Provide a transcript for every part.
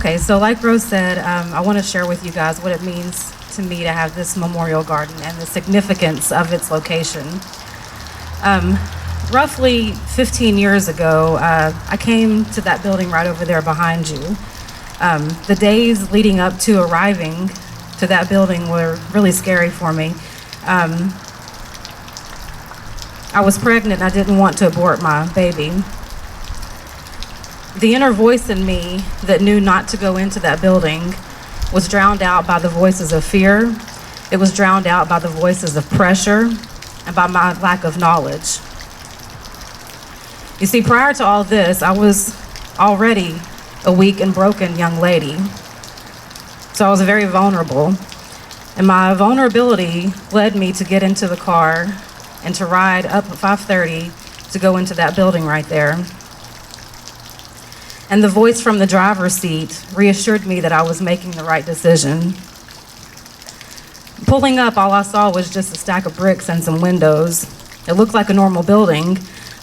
Okay, so like Rose said, I want to share with you guys what it means to me to have this memorial garden and the significance of its location. Roughly 15 years ago, I came to that building right over there behind you. The days leading up to arriving to that building were really scary for me. I was pregnant and I didn't want to abort my baby. The inner voice in me that knew not to go into that building was drowned out by the voices of fear. It was drowned out by the voices of pressure and by my lack of knowledge. You see, prior to all this, I was already a weak and broken young lady. So I was very vulnerable. And my vulnerability led me to get into the car and to ride up at 5:30 to go into that building right there. And the voice from the driver's seat reassured me that I was making the right decision. Pulling up, all I saw was just a stack of bricks and some windows. It looked like a normal building,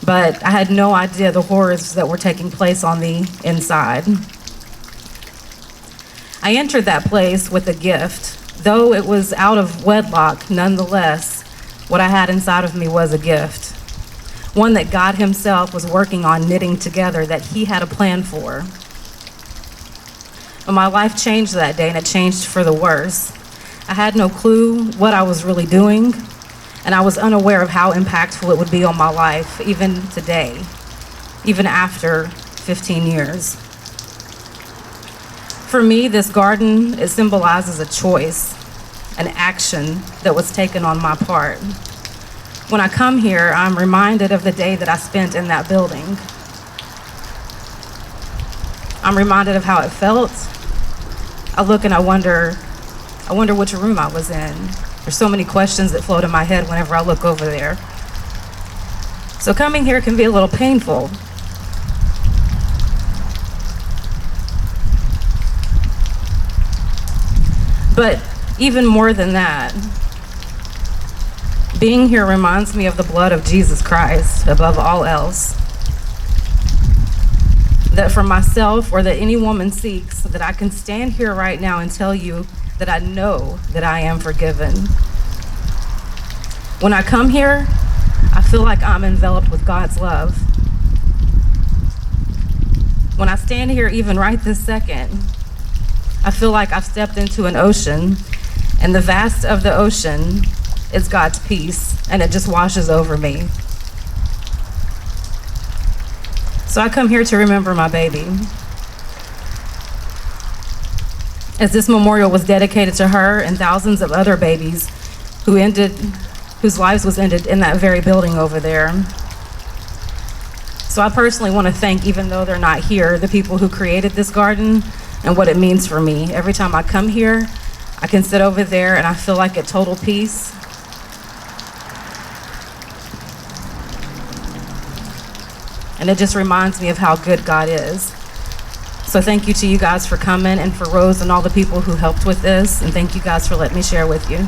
but I had no idea the horrors that were taking place on the inside. I entered that place with a gift. Though it was out of wedlock, nonetheless, what I had inside of me was a gift. One that God himself was working on knitting together, that he had a plan for. But my life changed that day, and it changed for the worse. I had no clue what I was really doing, and I was unaware of how impactful it would be on my life, even today, even after 15 years. For me, this garden, it symbolizes a choice, an action that was taken on my part. When I come here, I'm reminded of the day that I spent in that building. I'm reminded of how it felt. I look and I wonder which room I was in. There's so many questions that float in my head whenever I look over there. So coming here can be a little painful. But even more than that, being here reminds me of the blood of Jesus Christ above all else. That for myself, or that any woman seeks, that I can stand here right now and tell you that I know that I am forgiven. When I come here, I feel like I'm enveloped with God's love. When I stand here, even right this second, I feel like I've stepped into an ocean, and the vast of the ocean is God's peace, and it just washes over me. So I come here to remember my baby. As this memorial was dedicated to her and thousands of other babies whose lives was ended in that very building over there. So I personally want to thank, even though they're not here, the people who created this garden and what it means for me. Every time I come here, I can sit over there and I feel like at total peace. And it just reminds me of how good God is. So thank you to you guys for coming, and for Rose and all the people who helped with this. And thank you guys for letting me share with you.